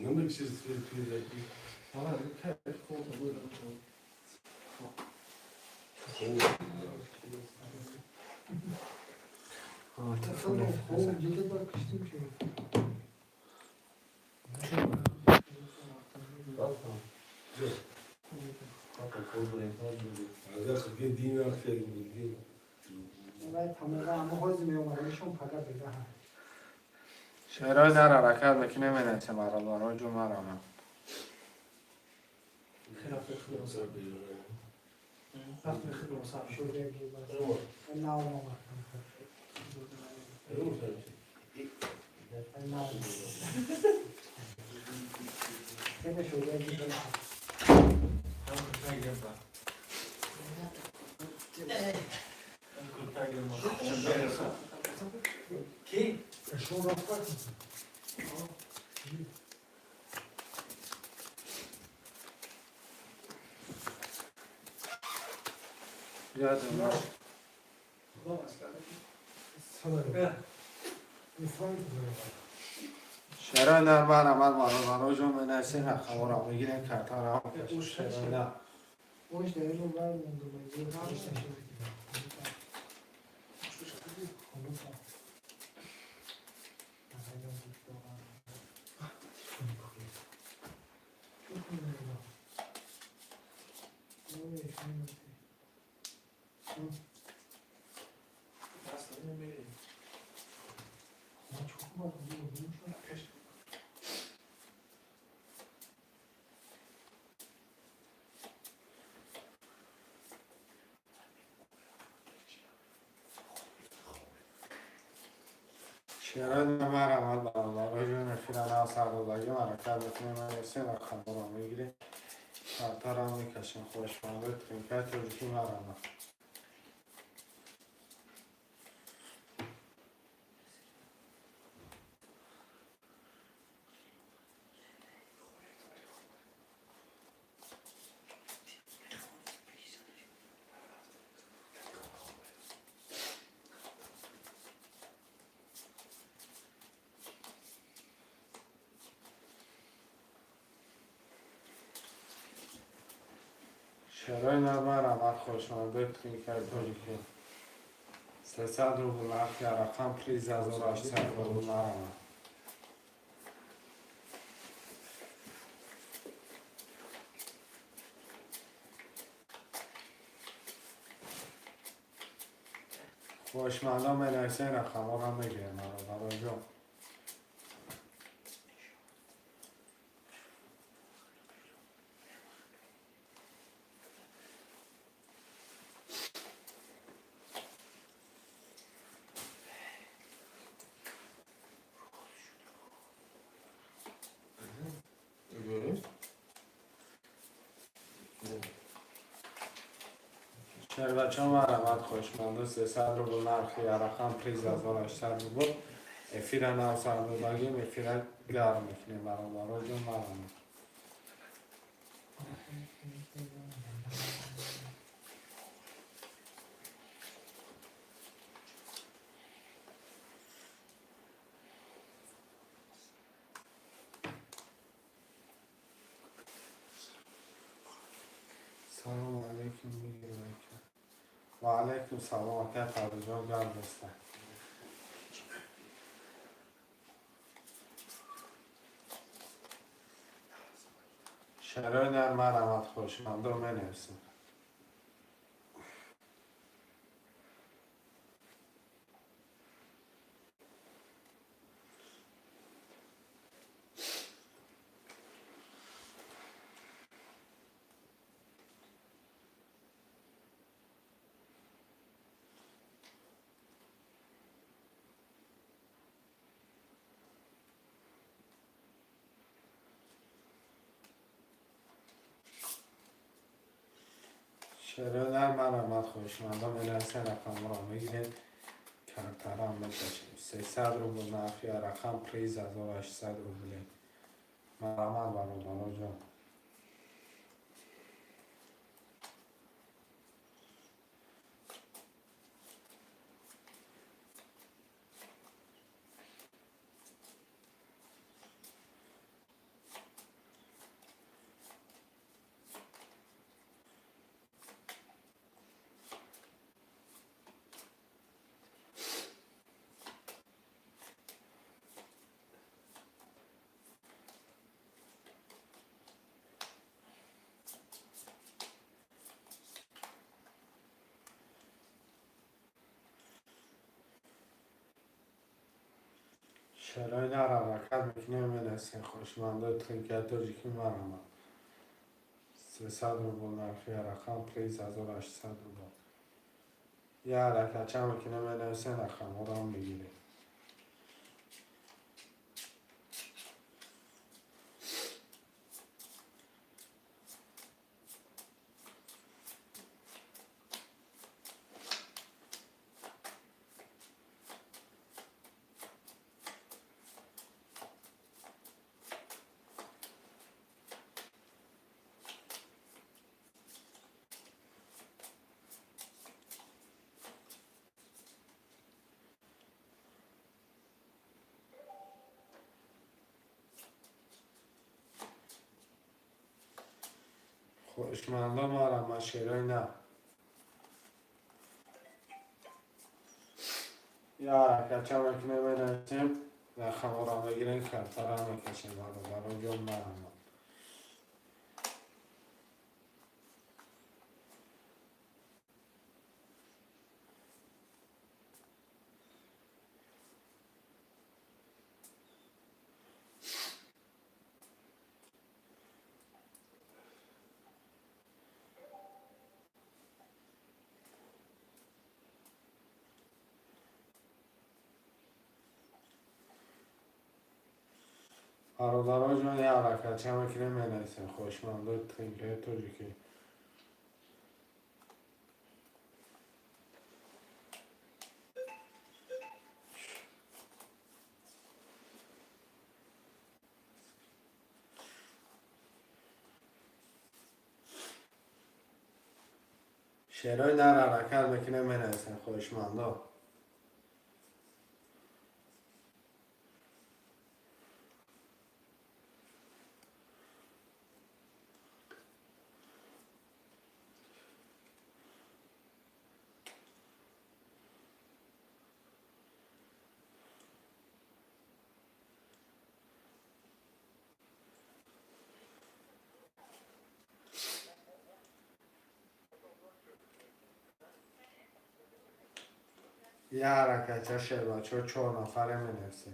Yanında bir şey söyleyecek. Ama bir kere oldu böyle. Oğlum ceket bakıştım şey. شعرهای در حرکت بکنه من چه مرا دارا جو مرا من Ki? Şunu bak. یادم شعرهای در من عمل مرا دارا جو من نسی نخواه را بگیرن کرتا را شعرهای در Hoje daí não vai mundo, mas eu não شعرهای در من عمل مرا دارا جو نفیرن اصحاب بگی مرکب بکنه من نسی نخواه را بگیرن کرتا را میکشن خوشمانده ترینکت و جکی مرا من شعرهای در من عمل خوشمانده ترینکت و جکی 300 روبل نفت یا رقم پریز از او 800 روبل مرا من خوشمندا منعکسه رقم ها را میگیره مرا برای جو شعر بچه ها مرمت خوشمنده 300 روبل نرخ یا رقم پریز از او 800 روبل افیر نو سرده بگیم افیر گرم میکنیم برای جو مرا من سلام علیکم میگیره و علیکم سلام که فرجا گرد بسته شعرهای در من عمل خوشمنده و منویسم شعرهای در من عمل خوشمنده و منویسم رقم را میگیرین کرتا را میکشیم 300 روبل نرخ یا رقم پریز از او 800 روبل مرا من برای جو شعرهای نه را حرکت میکنه منسین خوشمنده ترینکت تاجیکی مرمه 300 روبل نرخی رقم پلیز 1800 روبل یه حرکت چه میکنه منسین رقم او را میگیره خوشمنده مرمه شعرهای نه یه حرکت چه میکنه منسین رقم او را میگیرن کلتر هم میکشن برای جون مرمه برادرها جان یه حرکت چه میکنه منسین خوشمنده ترینکت تاجیکی شعرهای نه را حرکت میکنه منسین خوشمنده یه حرکت چه شعر بچه ها 4 نفره منسین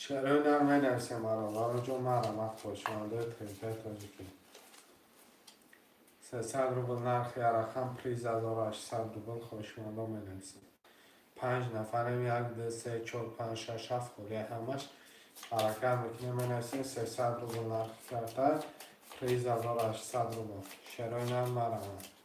شعرهای نه منسین برادرها جون مرمه خوشمنده ترینکت تاجیکی 300 روبل نرخی رقم پلیز 1800 روبل خوشمنده منسین 5 نفرم 1 2 3 4 5 6 7 خوریه همش حرکت میکنه منسین 300 روبل نرخی کرده پلیز 1800 روبل شعرهای نه مرمه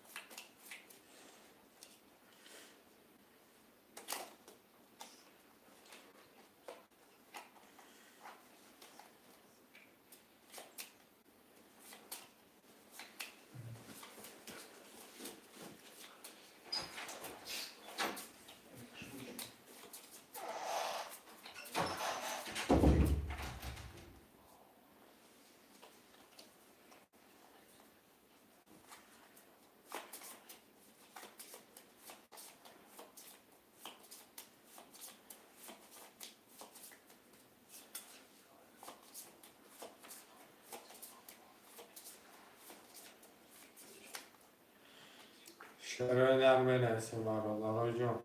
شعرهای نه منسین برادرها جون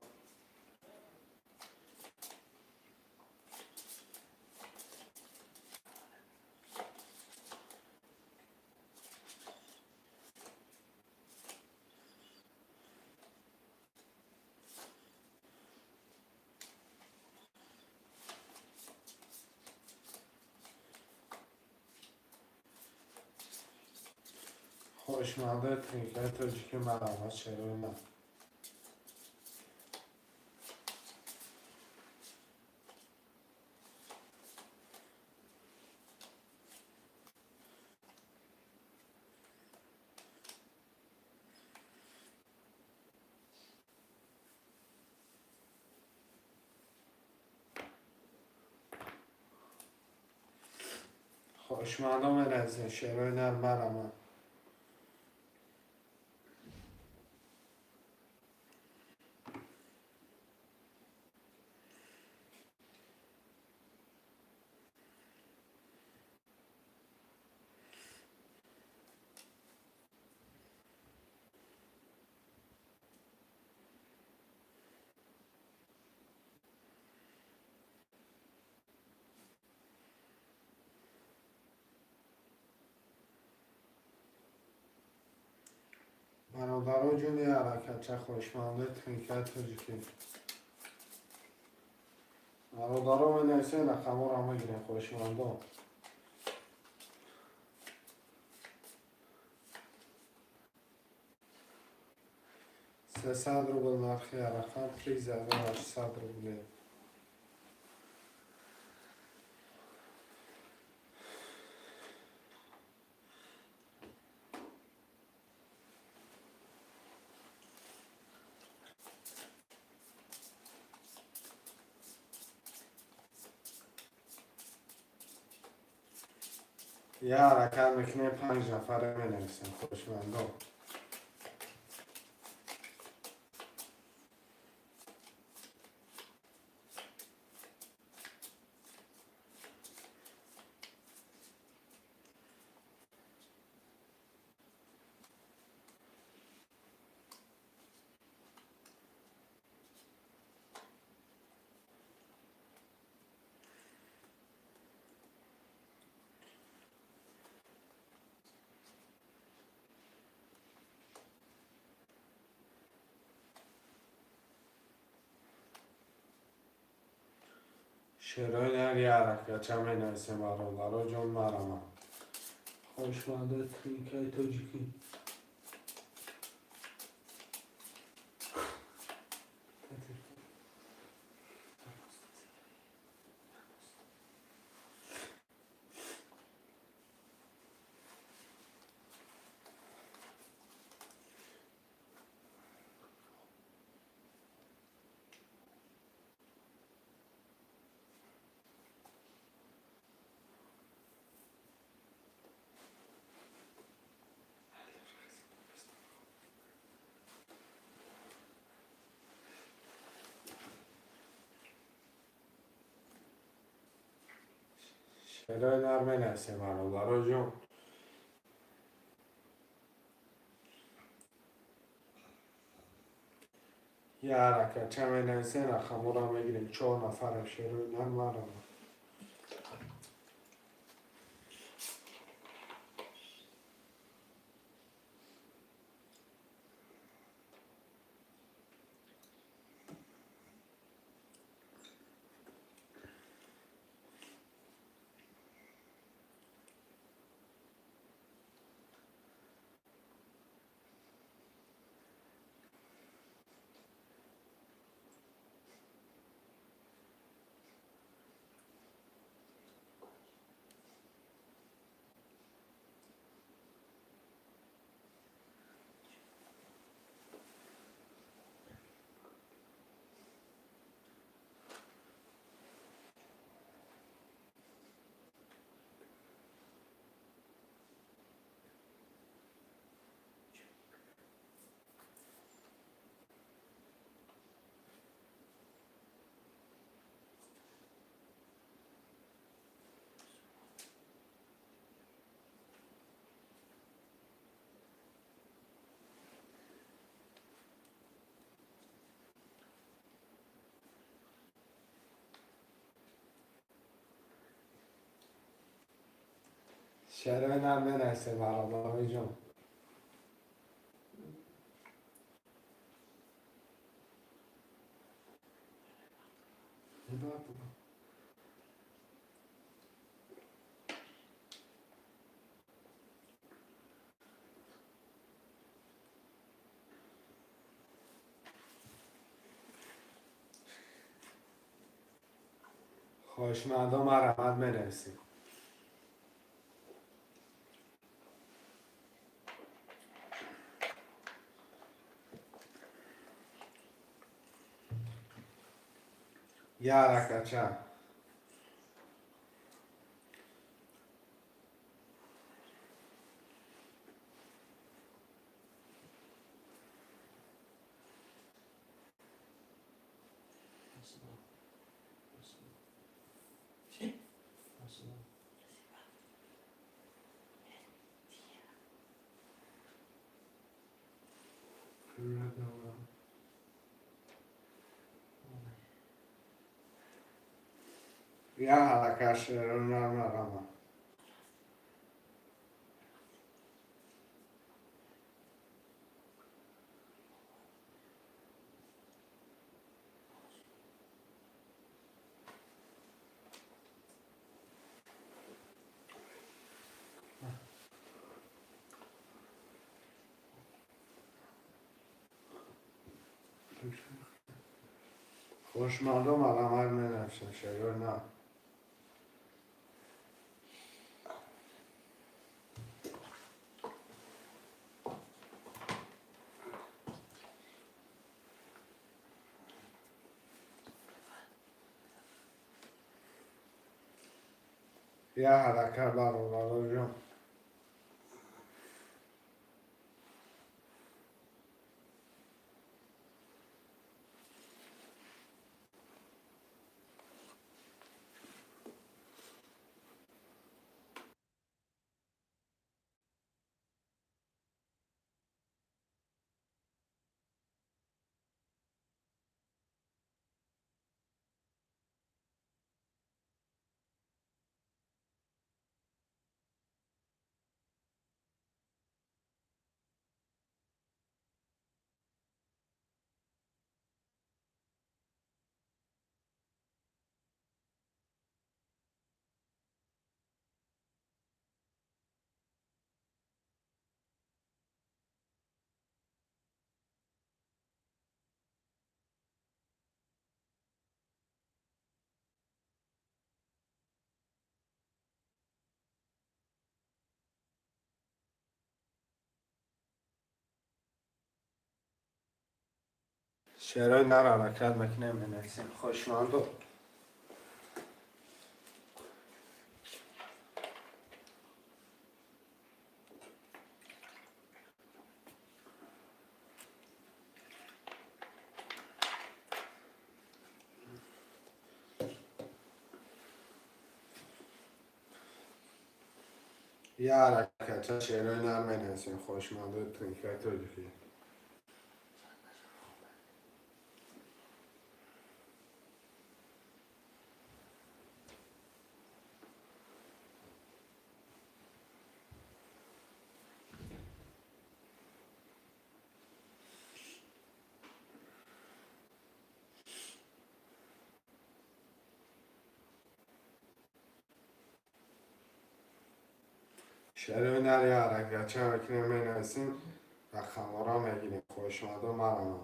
خوشمنده ترینکت تاجیکی مرمه شعرهای نه خوشمندم از شعرهای نرم مرا. برادرها جون یه حرکت چه خوشمنده تنکت تجیکی. برادرها من ایسه نخمار همه گیره خوشمنده. 300 روبل نرخی رقم 3800 روبل. یه حرکت میکنه 5 نفره می نویسن خوشمنده. شعرهای نر یه حرکت چه می نویسن برادرها جون مرا. خوشمنده تنکت تجیکی. شعرهای نر می نویسن برادرها جون. یه حرکت چه می نویسن رقم را میگیریم 4 نفر شعرهای نر مرا. شعرهای نر می نویسن برادرها جون. خوشمنده مرحمت می نویسن. یه حرکت چه یه حرکت شعرون مرمه خوشمندم علامت ننفسه شعر نه یه حرکت برو جون شعرهای نر حرکت مکنه منسیم خوشمندم یه حرکت شعرهای نر منسیم خوشمندم تنکت رو دیگه شعرهای نر یه حرکت چه مکنه منسیم و خمارا میگیریم خوشمندم مرمه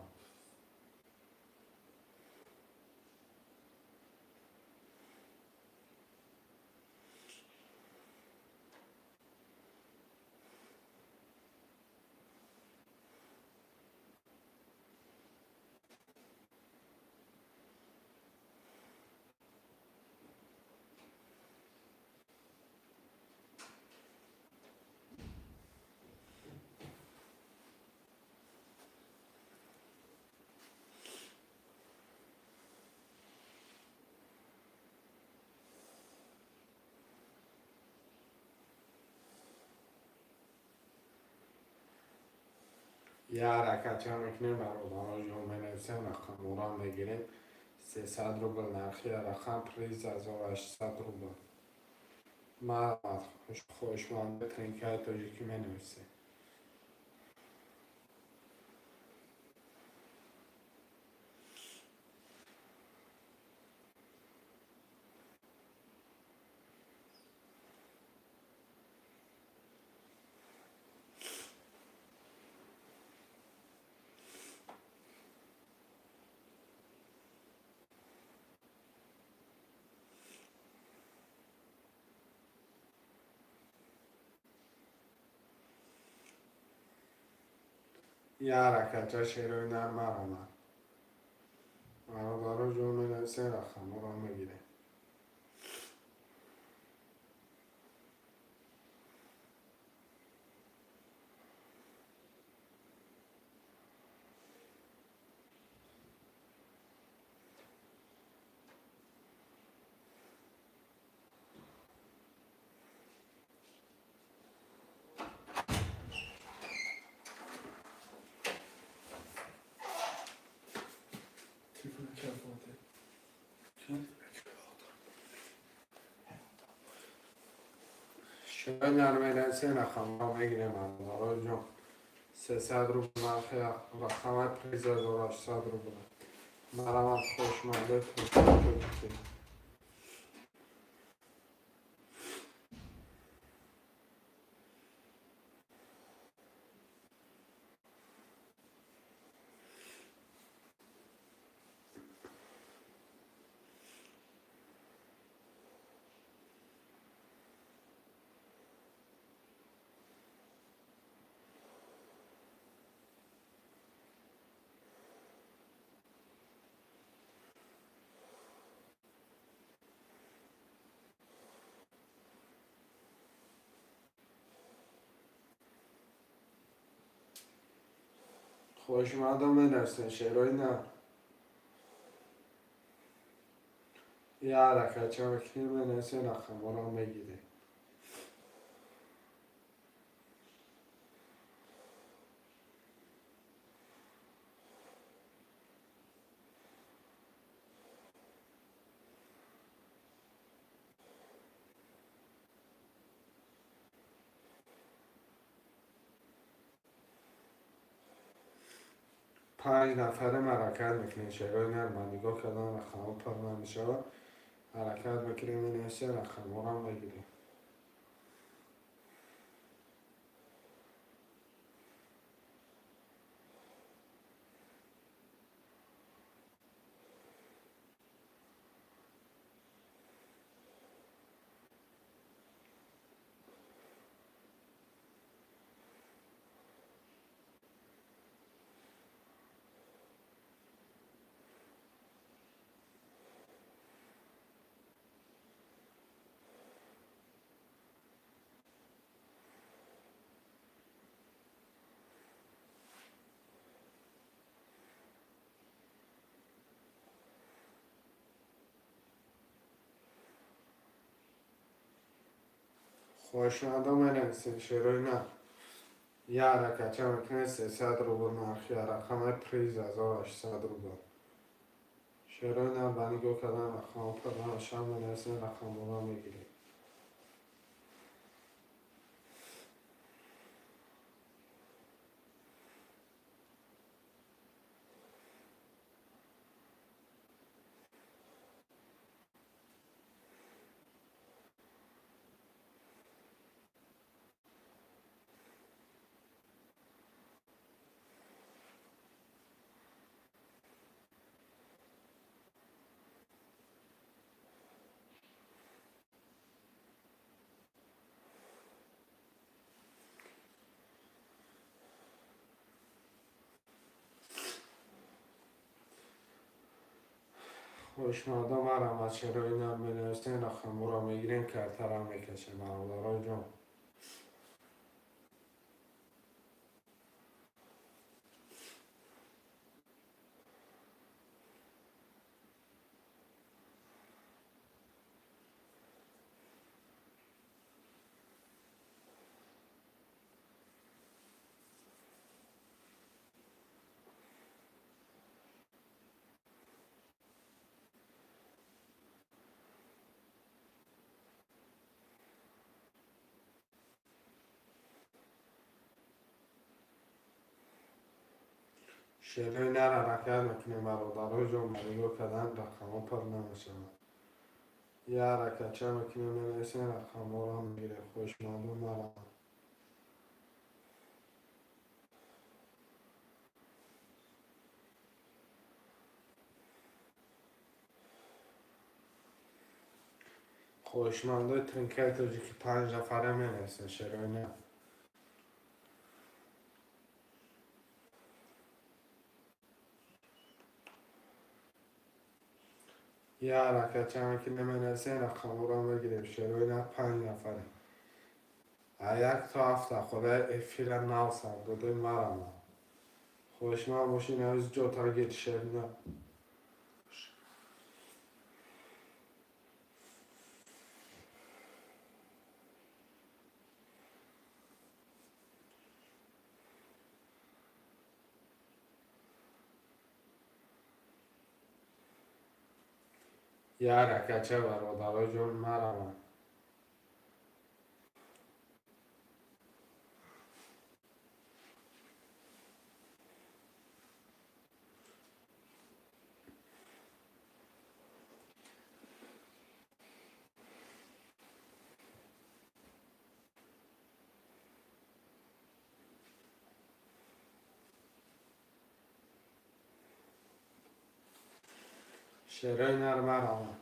یه حرکت ها میکنیم برای جون منویسیم رقم مورا میگیریم 300 روبل نرخی رقم پریز از 800 روبل مرمت خوشمانده تنکه تاجیکی منویسیم یه حرکت ها شعرهای نر مرمت برای جون منویسیم رقم مورا میگیریم تلفن کفاته شاید نرمه سه رقم را میگیریم برادر جان. 300 روبل نرخ رقم پریز 1800 روبل. مرا خوشمزه کنید. خوشمزه می‌رسه شیرای نه. یه حرکت چمکی می‌رسه رقم را میگیره. پنج نفره حرکت میکنین شیرای نه. من نگاه کردم رقم پر نمیشه. حرکت میکنیم می‌رسه رقم را میگیره. خوشمزه می‌رسه شیرای نه. یه حرکت چمکی 300 روبل نرخی رقم پریز 1800 روبل. شیرای نه من نگاه کردم رقم پر نمیشه می‌رسه رقم را میگیره. خوشمزه مرم از شیرای نه می‌رسه رقم را میگیریم کرتر هم میکشه برادرای جان. شیرای نه حرکت میکنیم برادرای جان. من نگاه کردم رقم پر نمیشه. یه حرکت چمکی می‌رسه رقم را میگیره. خوشمزه مرم. خوشمزه ترینکت که 5 نفره می‌رسه شیرای نه. یه حرکت چمکی می‌رسه رقم را میگیره شیرای نه. 5 نفره. یک تا هفته خدای افیل نو سر داده مرم. خوشمزه باشین از جا تارگت شیر نه. یه حرکت چه برادرای جان مرم. شعرهای نرم آرام.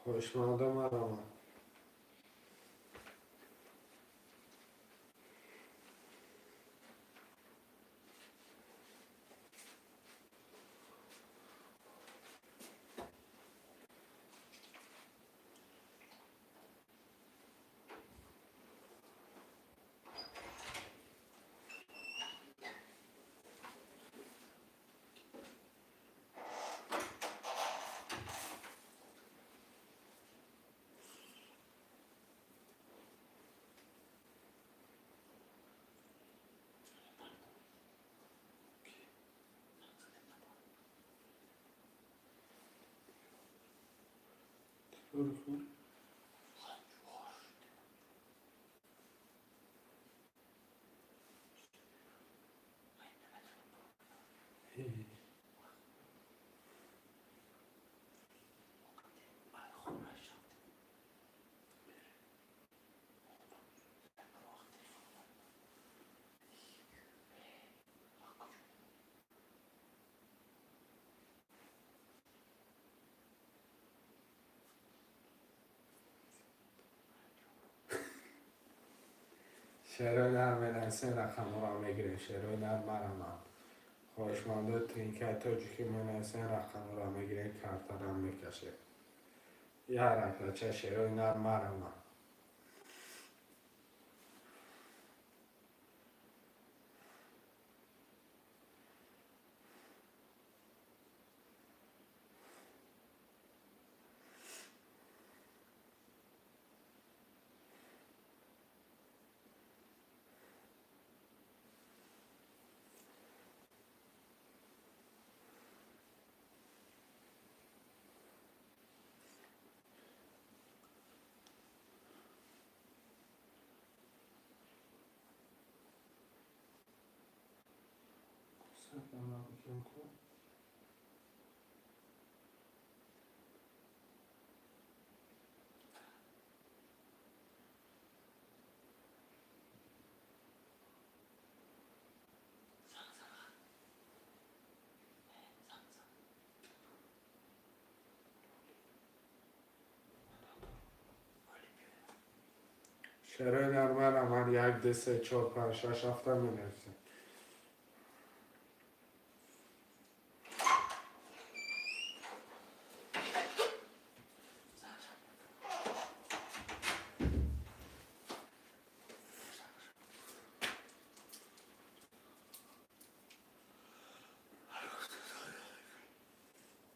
خوشمندم آرام. شعرهای نرم نسیم رقم را میگیریم. شعرهای نرم آرام. خوشمنده ترینکت که مناسب رقم را میگیریم کارترم میکشه. یه حرکت چه شعرهای نرم آرام. شعرهای نرم آرام. یک دو سه چهار پنج شش هفت مینویسیم.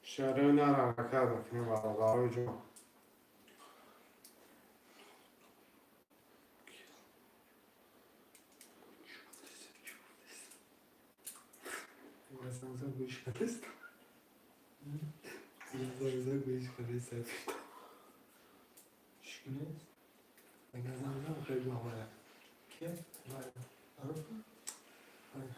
شعرهای نرم حرکت میکنیم برای جون. Zamza głoś karysta. Zamza głoś karysta. Şükür. Ben kazanacağım kaydı havaya. Kim? Arif mi? Hayır.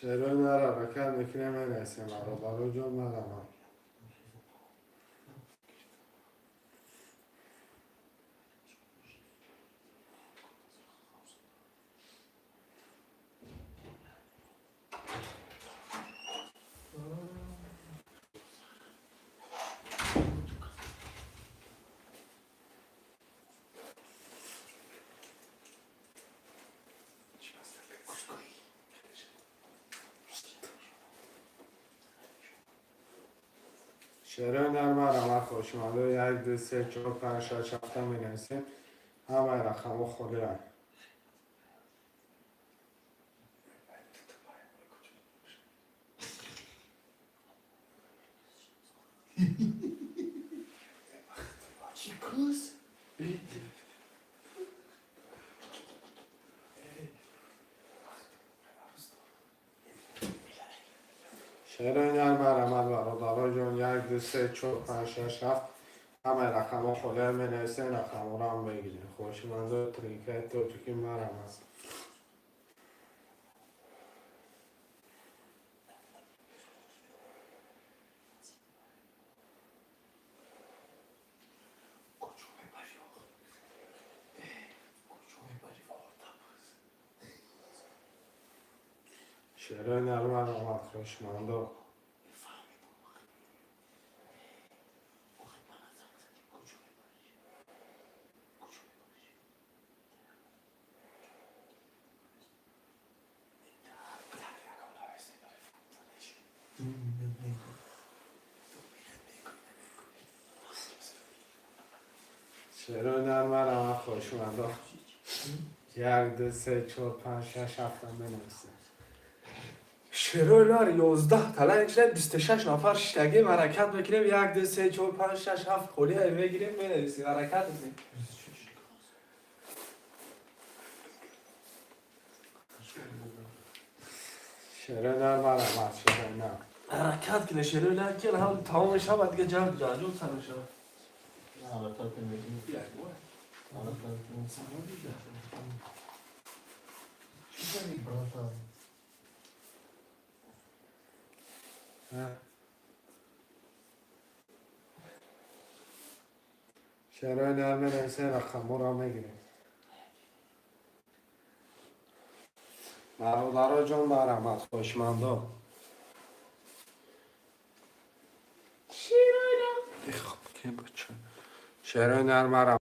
شعرهای نرم حرکت میکنیم مینویسیم برای جون مدام. شعرهای نرم آرام خوشمنده. یک دو سه چهار پنج شش هفت مینویسیم. همه رقم خالی هست. شعر هنر مرمد برادرها جان 1 2 3 4 5 6 7 همه رقم ها خدا می نویسه رقم ها رو هم بگیرین خوشمنده ترینکه تو که مرمد شعر هنر مرمد خوشمنده شعر هنر مرمد خوشمنده 1 2 3 4 5 6 7 هم بنویسه شروع 11 تلنگ شد 26 نفر شتگی حرکت بکنیم 1 2 3 4 5 6 7 خوری های بگیریم بنویسیم حرکت بکنیم شعر هنر مرمد شعر هنر حرکت کنه شروع نکن هم تمام شب دیگه جمع جانجون سر شد شعر هنر می نویسه رقم ها رو میگیره برادرها جان مرمد خوشمنده خب که بچه شعر هنر مرمد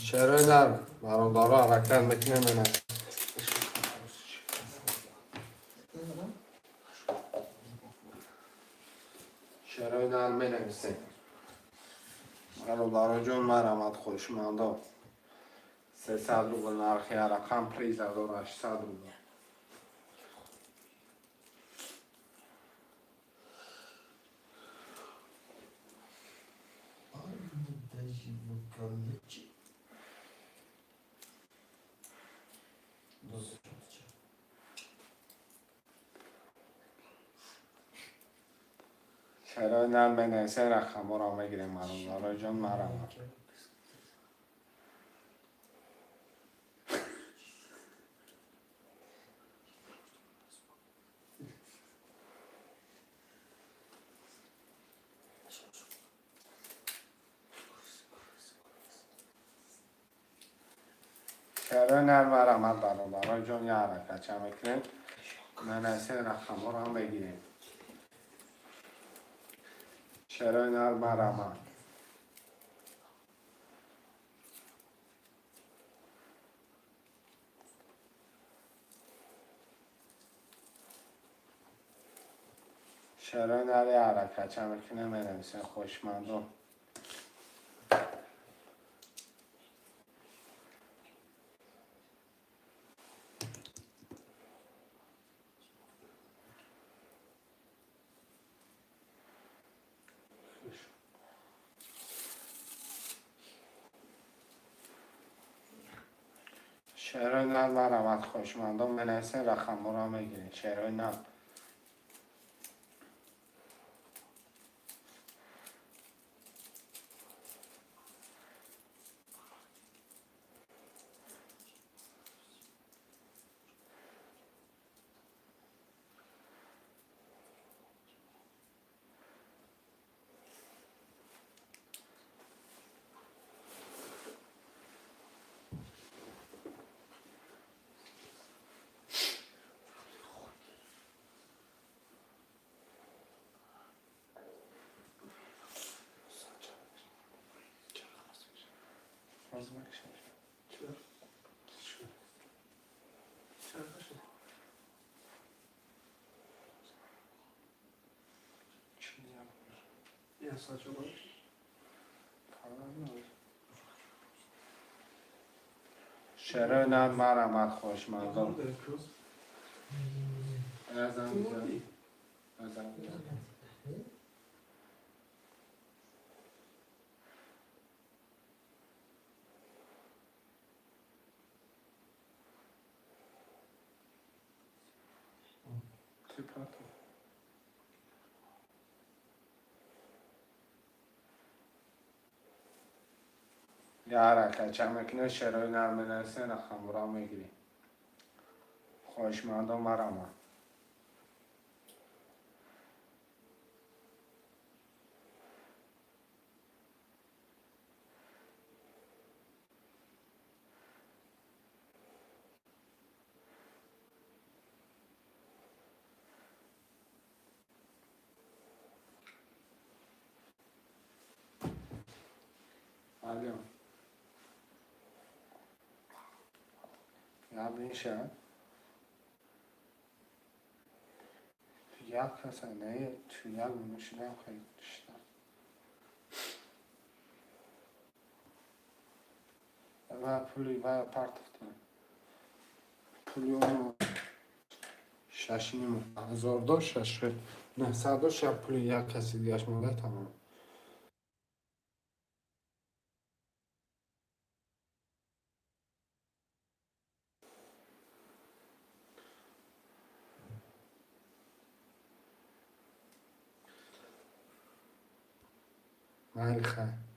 شعرهای نرم برادرها حرکت میکنه من شعرهای نرم مینویسیم برادرها جون مرحمت خوشمندا 300 روبل نرخی رقم پریز 1800 روبل شعرهای نرم بنویسه رقم ها را میگیریم برادرها جون مرحمت شعرهای نرم مرحمت برادرها جون یه حرکت چه میکنیم بنویسه رقم ها را میگیریم شعرهای نرم مرحمت شعرهای نرم حرکت چه میکنیم بنویسه خوشمندم شعرهای نرم مرحمت خوشمندم بنویسه رقم ها را میگیریم شعرهای نرم یه ساعت باش شعرهای نرم مرحمت خوشمندم یه حرکت چه میکنه شعرهای نرم بنویسه رقم را میگیریم خوشمندم مرحمت علیم یا میشه یک کسی نه تو یک میشنم خیلی بیشتر و پولی و پرتفتن پولی اونو 6,500 داشت 6,900 داشت یا پولی یک کسی دیگهش مونده تمام خیلی خیلی